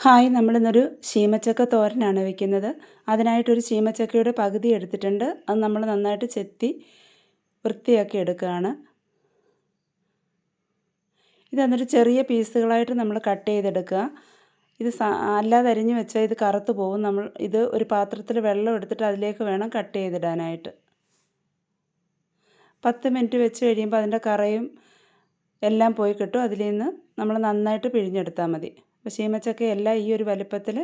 Hi, നമ്മളിന്നൊരു ശീമച്ചക്ക തോരനാണ് വെക്കുന്നത്. അതിനായിട്ടൊരു ശീമച്ചക്കയുടെ പകുതി എടുത്തിട്ടുണ്ട്. അത് നമ്മൾ നന്നായിട്ട് ചെത്തി വൃത്തിയാക്കി എടുക്കുകയാണ്. ഇത് എന്നിട്ട് ചെറിയ പീസുകളായിട്ട് നമ്മൾ കട്ട് ചെയ്തെടുക്കുക. ഇത് അല്ലാതെ അരിഞ്ഞ് വെച്ചാൽ ഇത് കറുത്ത് പോകും. നമ്മൾ ഇത് ഒരു പാത്രത്തിൽ വെള്ളം എടുത്തിട്ട് അതിലേക്ക് വേണം കട്ട് ചെയ്തിടാനായിട്ട്. 10 മിനിറ്റ് വെച്ച് കഴിയുമ്പോൾ അതിൻ്റെ കറയും എല്ലാം പോയി കിട്ടും. അതിൽ നിന്ന് നമ്മൾ നന്നായിട്ട് പിഴിഞ്ഞെടുത്താൽ മതി. അപ്പോൾ ശീമച്ചക്ക എല്ലാം ഈ ഒരു വലുപ്പത്തിൽ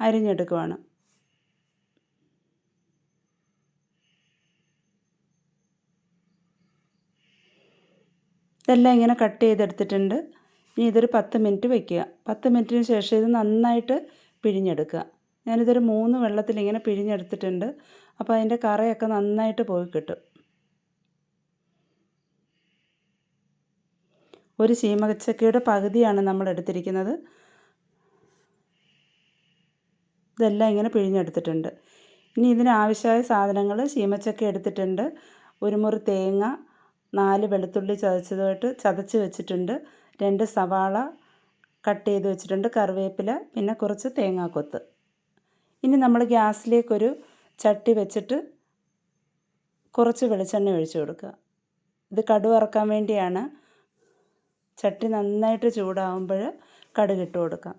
അരിഞ്ഞെടുക്കുവാണ്. ഇതെല്ലാം ഇങ്ങനെ കട്ട് ചെയ്തെടുത്തിട്ടുണ്ട്. ഇനി ഇതൊരു 10 മിനിറ്റ് വയ്ക്കുക. 10 മിനിറ്റിന് ശേഷം ഇത് നന്നായിട്ട് പിഴിഞ്ഞെടുക്കുക. ഞാനിതൊരു 3 വെള്ളത്തിൽ ഇങ്ങനെ പിഴിഞ്ഞെടുത്തിട്ടുണ്ട്. അപ്പോൾ അതിൻ്റെ കറയൊക്കെ നന്നായിട്ട് പോയി കിട്ടും. ഒരു ശീമച്ചക്കയുടെ പകുതിയാണ് നമ്മൾ എടുത്തിരിക്കുന്നത്. ഇതെല്ലാം ഇങ്ങനെ പിഴിഞ്ഞെടുത്തിട്ടുണ്ട്. ഇനി ഇതിനാവശ്യമായ സാധനങ്ങൾ ശീമച്ചക്ക എടുത്തിട്ടുണ്ട്, ഒരു മുറി തേങ്ങ, 4 വെളുത്തുള്ളി ചതച്ച് വെച്ചിട്ടുണ്ട്, 2 സവാള കട്ട് ചെയ്ത് വെച്ചിട്ടുണ്ട്, കറിവേപ്പില, പിന്നെ കുറച്ച് തേങ്ങാക്കൊത്ത്. ഇനി നമ്മൾ ഗ്യാസിലേക്കൊരു ചട്ടി വെച്ചിട്ട് കുറച്ച് വെളിച്ചെണ്ണ ഒഴിച്ചു കൊടുക്കുക. ഇത് കടുക് വറക്കാൻ വേണ്ടിയാണ്. ചട്ടി നന്നായിട്ട് ചൂടാകുമ്പോൾ കടുകിട്ട് കൊടുക്കാം.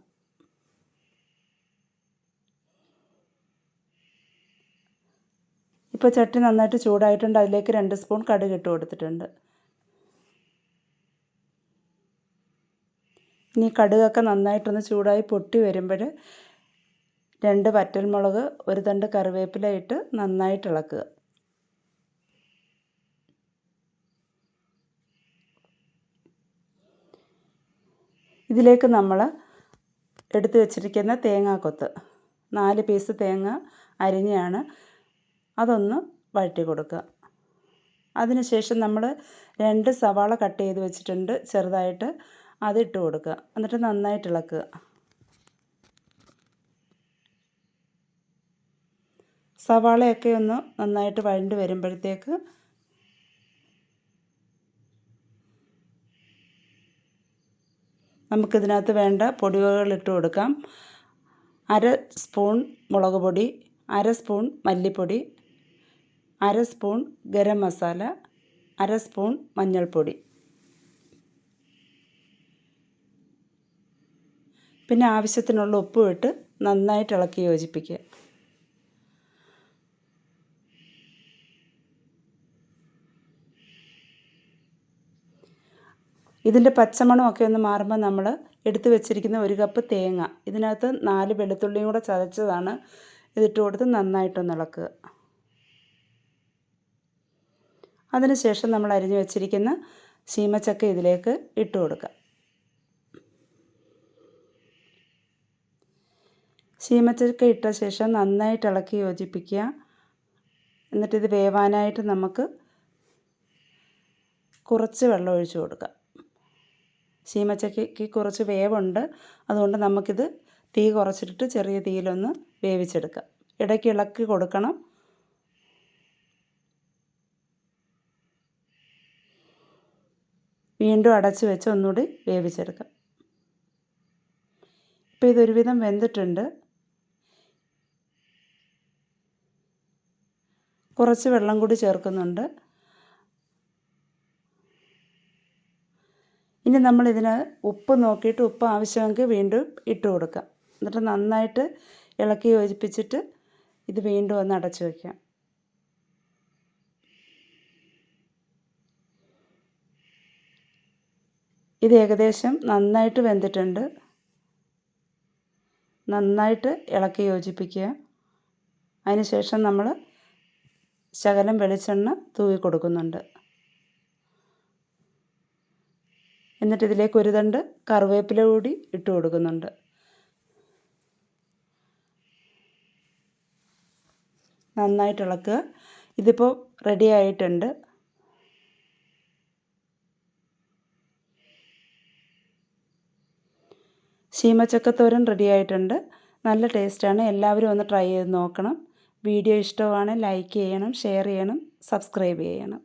ഇപ്പോൾ ചട്ടി നന്നായിട്ട് ചൂടായിട്ടുണ്ട്. അതിലേക്ക് 2 സ്പൂൺ കടുക് ഇട്ട് കൊടുത്തിട്ടുണ്ട്. ഇനി കടുകൊക്കെ നന്നായിട്ടൊന്ന് ചൂടായി പൊട്ടി വരുമ്പോൾ 2 വറ്റൽമുളക്, 1 തണ്ട് കറിവേപ്പില ഇട്ട് നന്നായിട്ട് ഇളക്കുക. ഇതിലേക്ക് നമ്മൾ എടുത്തു വച്ചിരിക്കുന്ന തേങ്ങാക്കൊത്ത്, 4 പീസ് തേങ്ങ അരിഞ്ഞാണ്, അതൊന്ന് വഴറ്റി കൊടുക്കുക. അതിനുശേഷം നമ്മൾ 2 സവാള കട്ട് ചെയ്ത് വെച്ചിട്ടുണ്ട് ചെറുതായിട്ട്, അതിട്ട് കൊടുക്കുക. എന്നിട്ട് നന്നായിട്ട് ഇളക്കുക. സവാളയൊക്കെ ഒന്ന് നന്നായിട്ട് വഴണ്ട് വരുമ്പോഴത്തേക്ക് നമുക്കിതിനകത്ത് വേണ്ട പൊടികൾ ഇട്ട് കൊടുക്കാം. 1/2 സ്പൂൺ മുളക് പൊടി, 1/2 സ്പൂൺ മല്ലിപ്പൊടി, 1/2 സ്പൂൺ ഗരം മസാല, 1/2 സ്പൂൺ മഞ്ഞൾപ്പൊടി, പിന്നെ ആവശ്യത്തിനുള്ള ഉപ്പും ഇട്ട് നന്നായിട്ട് ഇളക്കി യോജിപ്പിക്കുക. ഇതിൻ്റെ പച്ചമണമൊക്കെ ഒന്ന് മാറുമ്പോൾ നമ്മൾ എടുത്തു വെച്ചിരിക്കുന്ന 1 കപ്പ് തേങ്ങ, ഇതിനകത്ത് 4 വെളുത്തുള്ളിയും കൂടെ ചതച്ചതാണ്, ഇതിട്ട് കൊടുത്ത് നന്നായിട്ടൊന്ന് ഇളക്കുക. അതിനുശേഷം നമ്മൾ അരിഞ്ഞു വെച്ചിരിക്കുന്ന ശീമച്ചക്ക ഇതിലേക്ക് ഇട്ട് കൊടുക്കുക. ശീമച്ചക്ക ഇട്ട ശേഷം നന്നായിട്ട് ഇളക്കി യോജിപ്പിക്കുക. എന്നിട്ടിത് വേവാനായിട്ട് നമുക്ക് കുറച്ച് വെള്ളം ഒഴിച്ച് കൊടുക്കാം. ശീമച്ചക്കയ്ക്ക് കുറച്ച് വേവുണ്ട്, അതുകൊണ്ട് നമുക്കിത് തീ കുറച്ചിട്ട് ചെറിയ തീയിലൊന്ന് വേവിച്ചെടുക്കാം. ഇടയ്ക്ക് ഇളക്കി കൊടുക്കണം. വീണ്ടും അടച്ച് വെച്ച് ഒന്നുകൂടി വേവിച്ചെടുക്കാം. ഇപ്പോൾ ഇതൊരുവിധം വെന്തിട്ടുണ്ട്. കുറച്ച് വെള്ളം കൂടി ചേർക്കുന്നുണ്ട്. ഇനി നമ്മളിതിന് ഉപ്പ് നോക്കിയിട്ട് ഉപ്പ് ആവശ്യമെങ്കിൽ വീണ്ടും ഇട്ട് കൊടുക്കാം. എന്നിട്ട് നന്നായിട്ട് ഇളക്കി യോജിപ്പിച്ചിട്ട് ഇത് വീണ്ടും ഒന്ന് അടച്ചു വയ്ക്കാം. ഇത് ഏകദേശം നന്നായിട്ട് വെന്തിട്ടുണ്ട്. നന്നായിട്ട് ഇളക്കി യോജിപ്പിക്കുക. അതിനുശേഷം നമ്മൾ ശകലം വെളിച്ചെണ്ണ തൂവി കൊടുക്കുന്നുണ്ട്. എന്നിട്ട് ഇതിലേക്ക് 1 തണ്ട് കറിവേപ്പില കൂടി ഇട്ട് കൊടുക്കുന്നുണ്ട്. നന്നായിട്ട് ഇളക്കുക. ഇതിപ്പോൾ റെഡി ആയിട്ടുണ്ട്. ശീമച്ചക്കത്തോരൻ റെഡി ആയിട്ടുണ്ട്. നല്ല ടേസ്റ്റാണ്. എല്ലാവരും ഒന്ന് ട്രൈ ചെയ്ത് നോക്കണം. വീഡിയോ ഇഷ്ടമാണ് ലൈക്ക് ചെയ്യണം, ഷെയർ ചെയ്യണം, സബ്സ്ക്രൈബ് ചെയ്യണം.